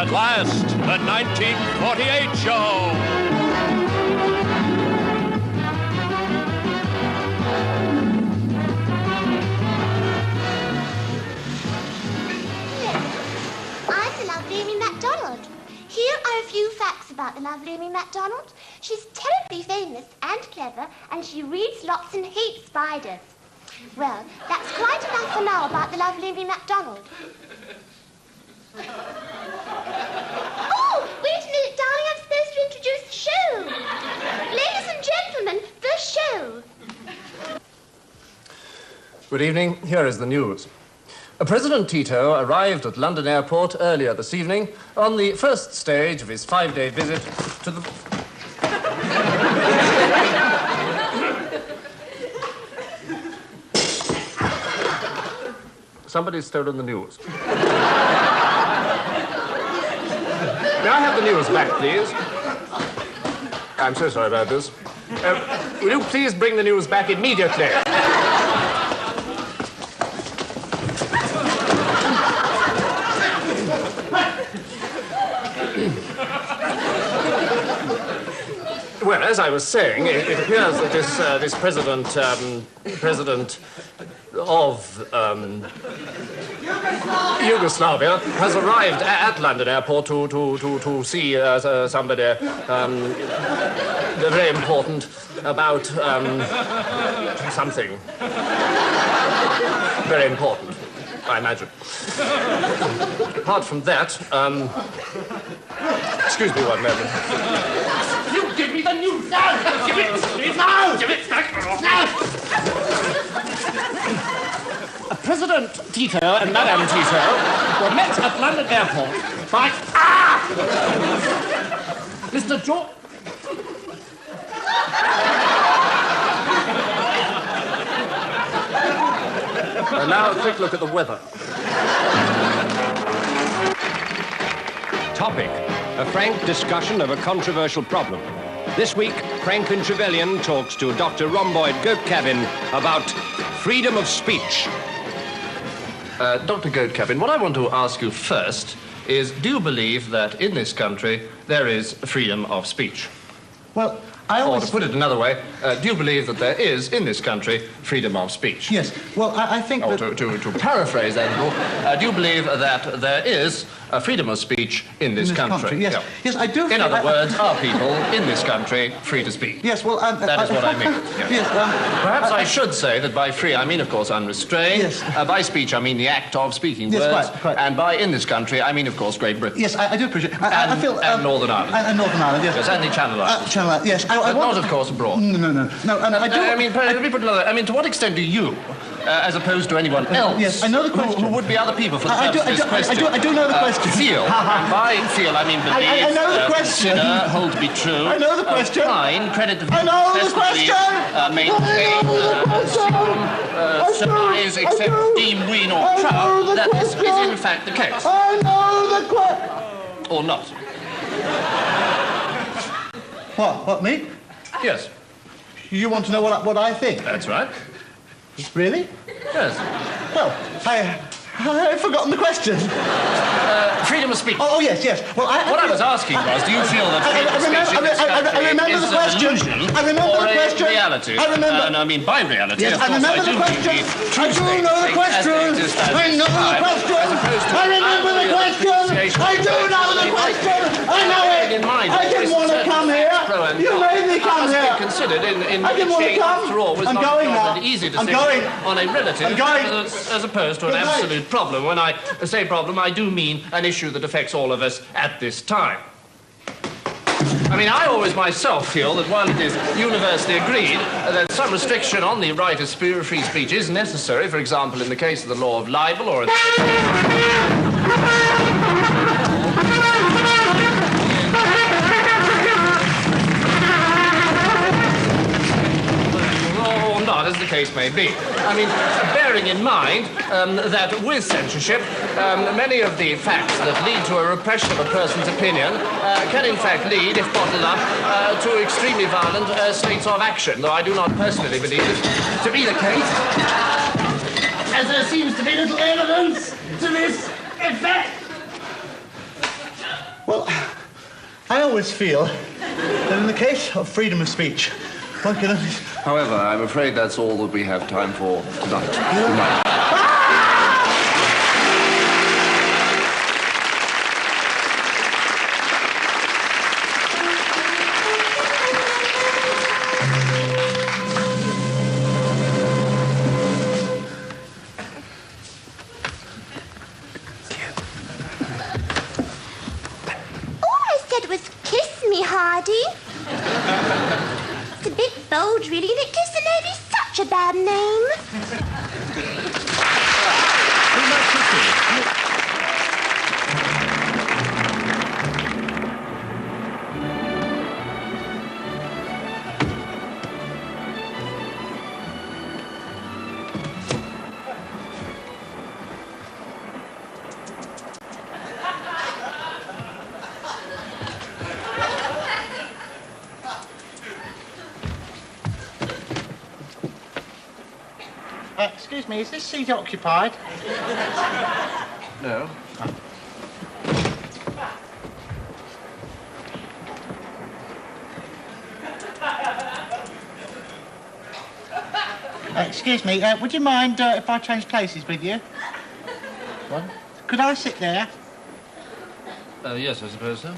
At last, the 1948 show. I'm the lovely Aimi MacDonald. Here are a few facts about the lovely Aimi MacDonald. She's terribly famous and clever, and she reads lots and hates spiders. Well, that's quite enough for now about the lovely Aimi MacDonald. Oh, wait a minute, darling. I'm supposed to introduce the show. Ladies and gentlemen, the show. Good evening. Here is the news. President Tito arrived at London Airport earlier this evening on the first stage of his 5-day visit to the... Somebody's stolen the news. May I have the news back, please? I'm so sorry about this. Will you please bring the news back immediately? Well, as I was saying, it appears that this president of Yugoslavia has arrived at London Airport to see somebody very important about something very important, I imagine. Apart from that, excuse me one moment. You give me the news now! Give it to me now! Give it back now! President Tito and Madame Tito were met at London Airport by... Mr. George... And now a quick look at the weather. Topic: a frank discussion of a controversial problem. This week, Franklin Trevelyan talks to Dr. Rhomboid Goatcabin about freedom of speech. Dr. Goatcabin, what I want to ask you first is, do you believe that in this country there is freedom of speech? Well, I always... Or to put it another way, do you believe that there is, in this country, freedom of speech? Yes. Well, I think that... To paraphrase that, do you believe that there is a freedom of speech in this country? Yes. Yeah. Yes, I do. In other words, are people in this country free to speak? Yes, well... that is what I mean. Yeah. Yes, perhaps I should say that by free, I mean, of course, unrestrained. Yes. By speech, I mean the act of speaking yes, words. Quite. And by in this country, I mean, of course, Great Britain. Yes, I do appreciate it. I feel... And Northern Ireland. And Northern Ireland, yes. Yes, and the Channel Islands. Channel Islands, yes. But not, of course, abroad. No, and I do... I mean, let me put another... I mean, to what extent do you, as opposed to anyone else... Yes, I know the question. Who would be other people for the purpose of this question... I do know the question. Feel. And by feel, I mean believe... I know the question. Consider, hold to be true... I know the question. Fine, credit to... I know the question. Maintain, assume, surmise, accept, deem, win, or trout, that this is in fact the case. I know the question. Or not. What, me? Yes. You want to know what I think? That's right. Really? Yes. Well, I've forgotten the question. Freedom of speech. Oh, yes. Well, what I was asking was, do you feel that freedom of speech in this country is an illusion or a reality? And I mean by reality, yes, of course, I do mean the true state. I know the question. I know the question. I remember the question. I do know the question. I know it. I didn't want to come here. You made me come here. Must be considered in I didn't want to come. After all, was I'm not going now. an easy I'm decision going. on a relative I'm going. as opposed to an absolute problem. When I say problem, I do mean an issue that affects all of us at this time. I mean, I always myself feel that while it is universally agreed that some restriction on the right of free speech is necessary, for example, in the case of the law of libel or in as the case may be. I mean, bearing in mind that with censorship, many of the facts that lead to a repression of a person's opinion can in fact lead, if bottled up, to extremely violent states of action, though I do not personally believe it to be the case, as there seems to be little evidence to this effect. always feel that in the case of freedom of speech, one can only... However, I'm afraid that's all that we have time for tonight. Good night. Really, that kiss the lady's such a bad name. Excuse me, is this seat occupied? No. Excuse me, would you mind if I change places with you? What? Could I sit there? Yes, I suppose so.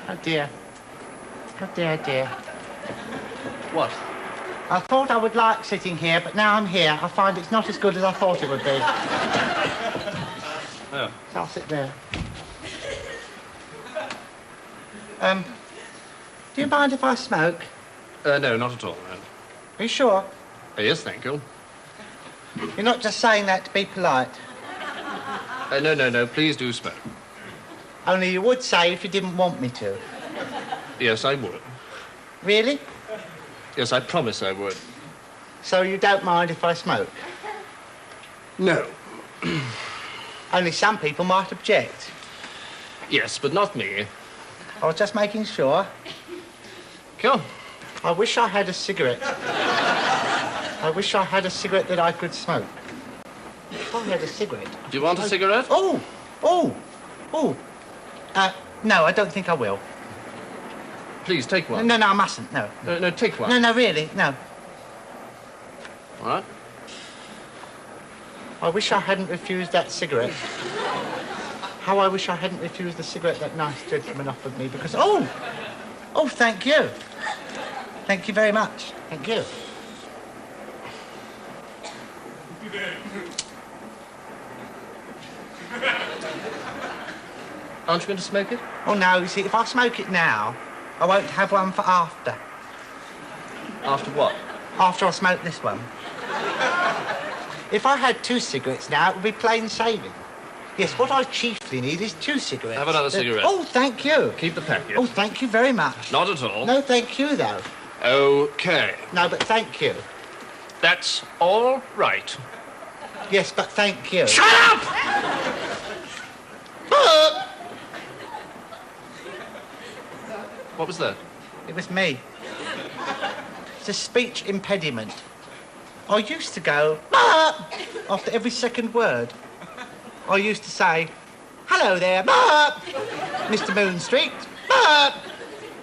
Oh dear. Oh dear, dear. What? I thought I would like sitting here, but now I'm here, I find it's not as good as I thought it would be. Oh. So I'll sit there. Do you mind if I smoke? No, not at all, no. Are you sure? Yes, thank you. You're not just saying that to be polite. No, please do smoke. Only you would say if you didn't want me to. Yes, I would. Really? Yes, I promise I would. So you don't mind if I smoke? No. Only some people might object. Yes, but not me. I was just making sure. Come. I wish I had a cigarette. I wish I had a cigarette that I could smoke. If I had a cigarette... Do you want a cigarette? Oh! No, I don't think I will. Please, take one. No, I mustn't, no. No, take one. No, really, no. All right. I wish I hadn't refused that cigarette. How I wish I hadn't refused the cigarette that nice gentleman offered me, because... Oh, thank you. Thank you very much. Thank you. Aren't you going to smoke it? Oh, no, you see, if I smoke it now, I won't have one for after. After what? After I smoke this one. If I had 2 cigarettes now, it would be plain sailing. Yes, what I chiefly need is 2 cigarettes. Have another cigarette. Oh, thank you. Keep the packet. Oh, thank you very much. Not at all. No, thank you, though. Okay. No, but thank you. That's all right. Yes, but thank you. Shut up! What was that? It was me. It's a speech impediment. I used to go after every second word. I used to say, hello there, Mr. Moonstreet.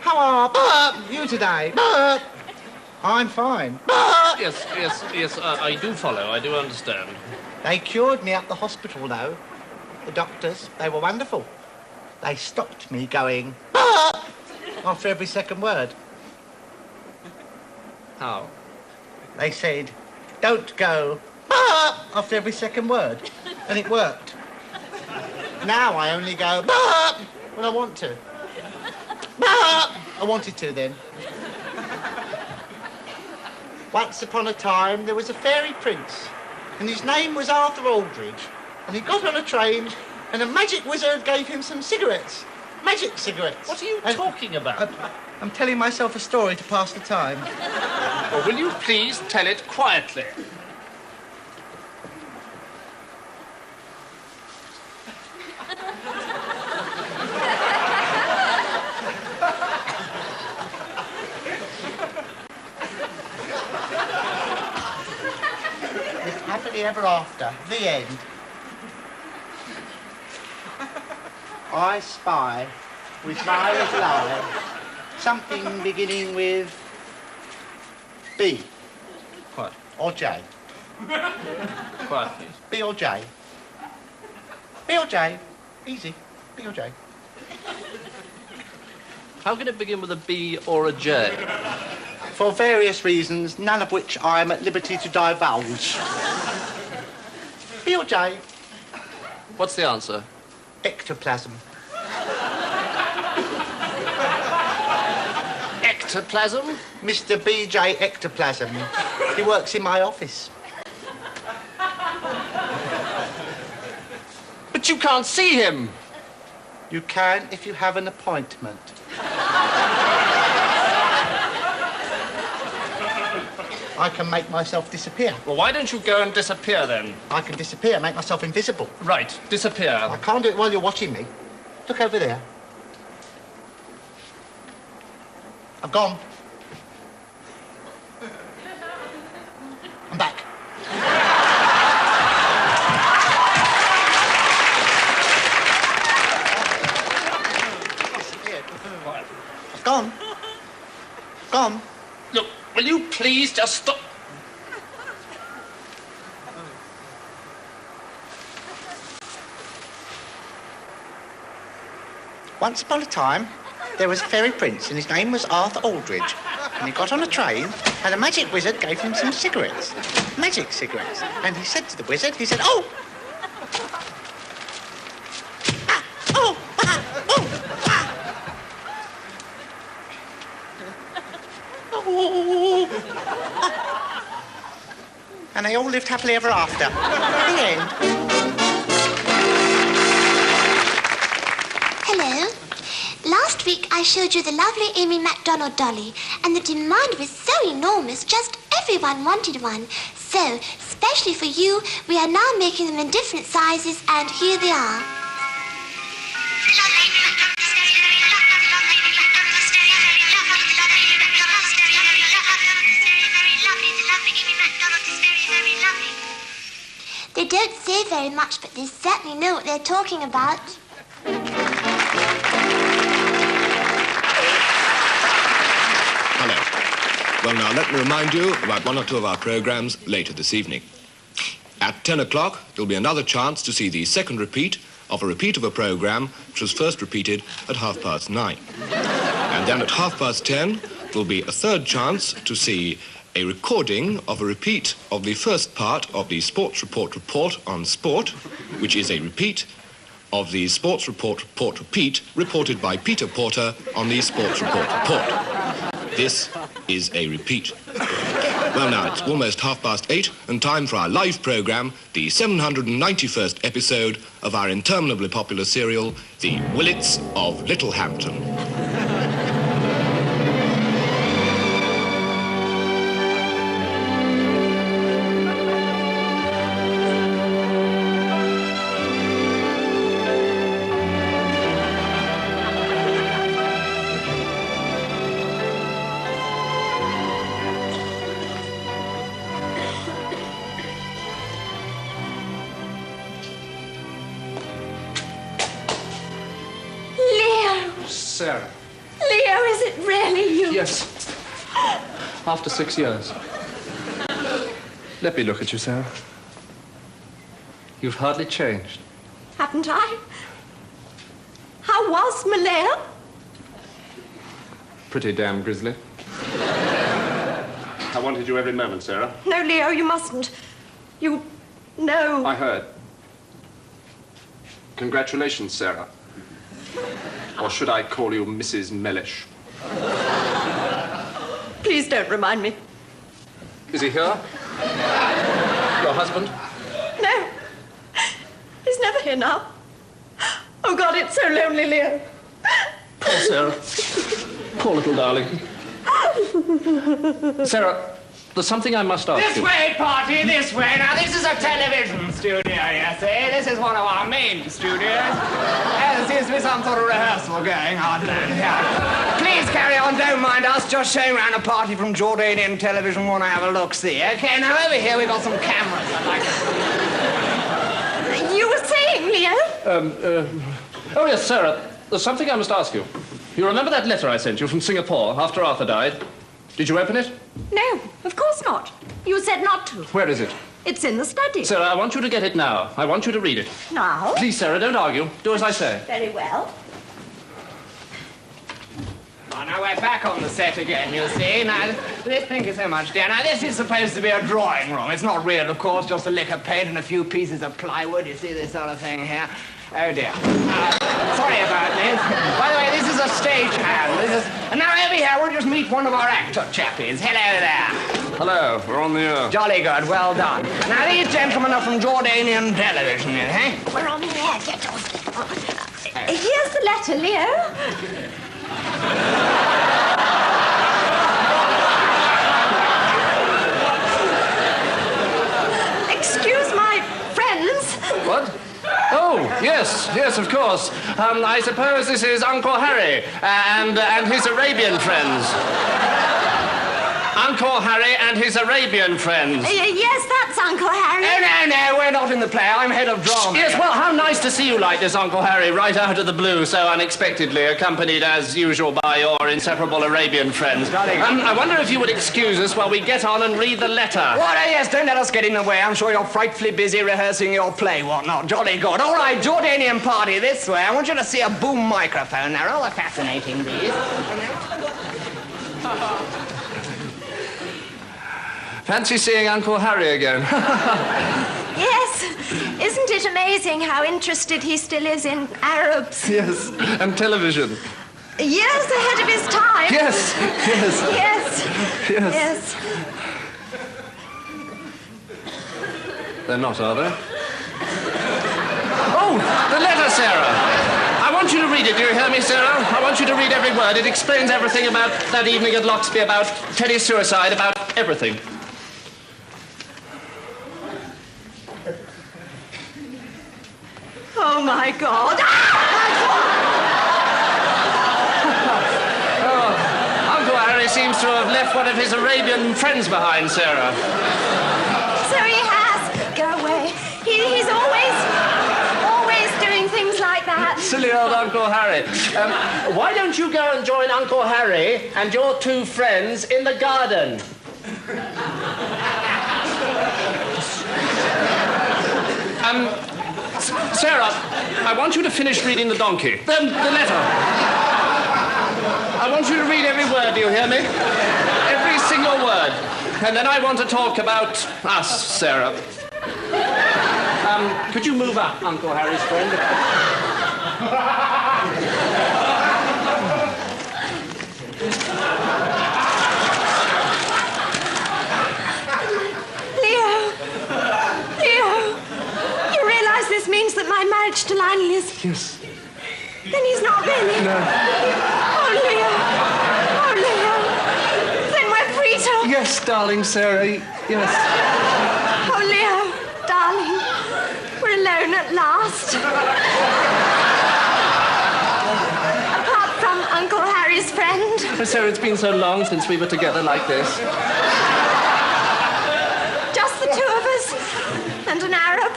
How are you today? I'm fine. Yes, I do follow. I do understand. They cured me at the hospital, though. The doctors, they were wonderful. They stopped me going after every second word. How? They said, don't go after every second word. And it worked. Now I only go when I want to. I wanted to then. Once upon a time, there was a fairy prince, and his name was Arthur Aldridge. And he got on a train, and a magic wizard gave him some cigarettes. Magic cigarettes. What are you talking about? I'm telling myself a story to pass the time. Well, will you please tell it quietly? happily ever after. The end. I spy with my little eye something beginning with B. What? Or J. Quiet, please. B or J. B or J. Easy. B or J. How can it begin with a B or a J? For various reasons, none of which I am at liberty to divulge. B or J. What's the answer? Ectoplasm. Ectoplasm? Mr. B.J. Ectoplasm. He works in my office. But you can't see him. You can if you have an appointment. I can make myself disappear. Well, why don't you go and disappear then? I can disappear, make myself invisible. Right, disappear. I can't do it while you're watching me. Look over there. I'm gone. I'm back. Disappeared. I've gone. Gone. Look, will you please just stop? Once upon a time, there was a fairy prince and his name was Arthur Aldridge. And he got on a train and a magic wizard gave him some cigarettes. Magic cigarettes. And he said to the wizard, he said, oh! Ah! Oh! Ah! Oh! Ah! Oh! Ah! And they all lived happily ever after. The end. Hello. Last week I showed you the lovely Aimi MacDonald dolly, and the demand was so enormous, just everyone wanted one. So, especially for you, we are now making them in different sizes, and here they are. They don't say very much, but they certainly know what they're talking about. Well, now, let me remind you about one or two of our programs later this evening. At 10 o'clock, there'll be another chance to see the second repeat of a program which was first repeated at 9:30. And then at 10:30, there'll be a third chance to see a recording of a repeat of the first part of the Sports Report on sport, which is a repeat of the Sports Report repeat reported by Peter Porter on the Sports Report. This is a repeat. Well, now, it's almost 8:30 and time for our live programme, the 791st episode of our interminably popular serial, The Willets of Littlehampton. Sarah. Leo, is it really you? Yes. After 6 years. Let me look at you, Sarah. You've hardly changed. Haven't I? How was Malaya? Pretty damn grisly. I wanted you every moment, Sarah. No, Leo, you mustn't. You... No. I heard. Congratulations, Sarah. Or should I call you Mrs. Mellish? Please don't remind me. Is he here? Your husband? No. He's never here now. Oh, God, it's so lonely, Leo. Poor Sarah. Poor little darling. Sarah, there's something I must ask you. This way, party, this way. Now, this is a television studio, you see. This is one of our main studios. There seems to be some sort of rehearsal going on. Yeah. Please carry on on, don't mind us. Just showing around a party from Jordanian television. Want to have a look-see. Okay, now over here we've got some cameras. I'd like to... You were saying, Leo? Oh, yes, Sarah. There's something I must ask you. You remember that letter I sent you from Singapore after Arthur died? Did you open it? No, of course not. You said not to. Where is it? It's in the study. Sarah, I want you to get it now. I want you to read it. Now? Please, Sarah, don't argue. Do as I say. Very well. Oh, now we're back on the set again, you see. Now, thank you so much, dear. Now, this is supposed to be a drawing room. It's not real, of course, just a lick of paint and a few pieces of plywood. You see this sort of thing here? Oh, dear. Sorry about this. By the way, this is a stagehand. And now over here, we'll just meet one of our actor chappies. Hello there. Hello, we're on the air. Jolly good, well done. Now, these gentlemen are from Jordanian television, eh? We're on the air. Get on. Here's the letter, Leo. Excuse my friends. What? Oh, yes, of course. I suppose this is Uncle Harry and his Arabian friends. Uncle Harry and his Arabian friends. Yes, that's Uncle Harry. Oh, no, we're not in the play. I'm head of drama. Yes, well, how nice to see you like this, Uncle Harry, right out of the blue, so unexpectedly, accompanied as usual by your inseparable Arabian friends. I wonder if you would excuse us while we get on and read the letter. What? Yes, don't let us get in the way. I'm sure you're frightfully busy rehearsing your play, whatnot. Jolly good. All right, Jordanian party this way. I want you to see a boom microphone. They're rather fascinating, these. Fancy seeing Uncle Harry again. Yes. Isn't it amazing how interested he still is in Arabs? Yes, and television. Years ahead of his time. Yes. They're not, are they? Oh, the letter, Sarah. I want you to read it. Do you hear me, Sarah? I want you to read every word. It explains everything about that evening at Loxby, about Teddy's suicide, about everything. Oh, my God. Uncle Harry seems to have left one of his Arabian friends behind, Sarah. So he has. Go away. He's always doing things like that. Silly old Uncle Harry. Why don't you go and join Uncle Harry and your two friends in the garden? Sarah, I want you to finish reading the donkey. The letter. I want you to read every word, do you hear me? Every single word. And then I want to talk about us, Sarah. Could you move up, Uncle Harry's friend? Leo, you realize this means that my marriage to Lionel is... Yes. Then he's not really... No. Oh, Leo. Then we're free to... Yes, darling Sarah, yes. Oh, Leo, darling, we're alone at last. Apart from Uncle Harry's friend. Oh, Sarah, it's been so long since we were together like this. Just the two of us and an Arab.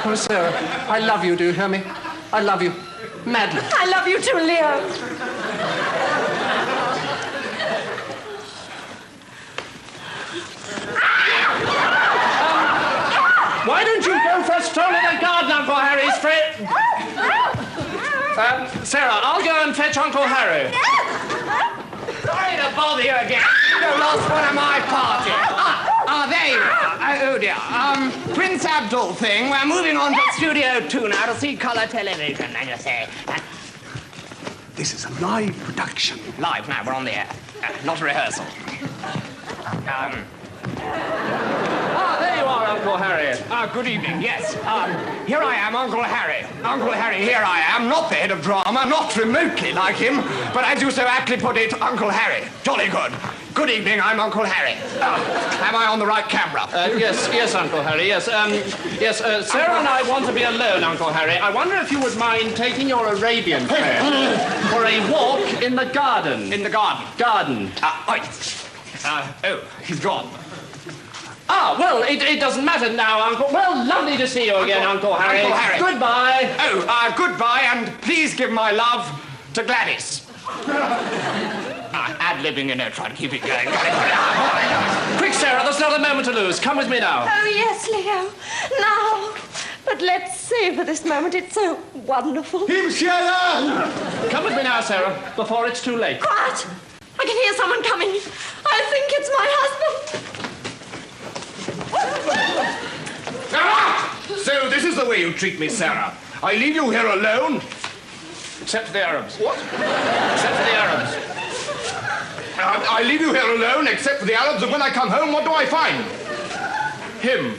Oh, Sarah, I love you, do you hear me? I love you. Madly. I love you too, Leo. Why don't you go for a stroll in the garden, Uncle Harry's friend? Sarah, I'll go and fetch Uncle Harry. Sorry to bother you again. You lost one of my party. There you are. Oh, dear. Prince Abdul thing. We're moving on to Studio 2 now to see colour television, and you say. This is a live production. Live now, we're on the air. Not a rehearsal. There you are, Uncle Harry. Good evening, yes. Here I am, Uncle Harry. Uncle Harry, here I am, not the head of drama, not remotely like him, but as you so aptly put it, Uncle Harry. Jolly good. Good evening, I'm Uncle Harry. Am I on the right camera? Yes, Uncle Harry, yes. Sarah and I want to be alone, Uncle Harry. I wonder if you would mind taking your Arabian friend for a walk In the garden. In the garden. Garden. He's gone. Ah, well, it doesn't matter now, Uncle. Well, lovely to see you again, Uncle Harry. Uncle Harry. Goodbye. Oh, goodbye, and please give my love to Gladys. Ad-libbing, you know, trying to keep it going. Quick, Sarah, there's not a moment to lose. Come with me now. Oh, yes, Leo. Now. But let's savor this moment. It's so wonderful. Come with me now, Sarah, before it's too late. Quiet! I can hear someone coming. I think it's my husband. So this is the way you treat me, Sarah. I leave you here alone. Except for the Arabs. What? Except for the Arabs. I leave you here alone, except for the Arabs, and when I come home, what do I find? Him.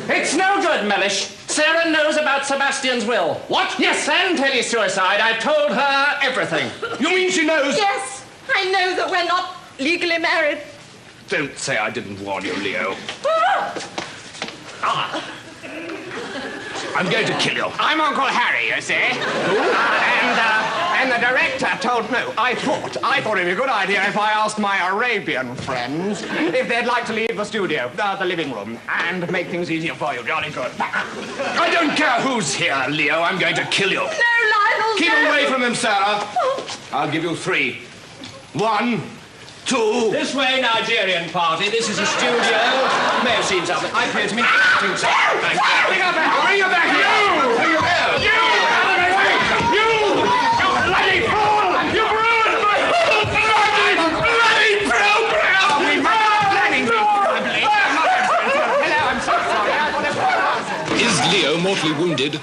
It's no good, Mellish. Sarah knows about Sebastian's will. What? Yes, and Teddy's suicide. I've told her everything. You mean she knows? Yes, I know that we're not legally married. Don't say I didn't warn you, Leo. I'm going to kill you. I'm Uncle Harry, you see. And the director told me. I thought it'd be a good idea if I asked my Arabian friends if they'd like to leave the studio, the living room, and make things easier for you. Jolly good. I don't care who's here, Leo. I'm going to kill you. No, Lionel, Keep no. away from him, Sarah. I'll give you 3. 1, 2. This way, Nigerian party. This is a studio. You may have seen something. I appear to be interesting something. Bring her back! Bring her back! You! You bloody fool! You ruined my whole bloody program! We must be planning things, I believe. Hello, I'm so sorry. I thought Is Leo mortally wounded?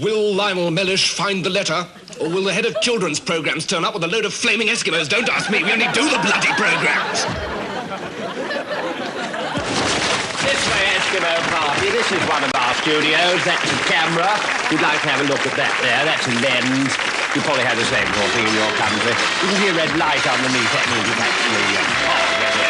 Will Lionel Mellish find the letter? Or will the head of children's programs turn up with a load of flaming Eskimos? Don't ask me, we only do the bloody programs. This way, Eskimo party. This is one of our studios. That's a camera. You'd like to have a look at that there. That's a lens. You probably have the same sort of thing in your country. You can see a red light underneath. That means it's actually...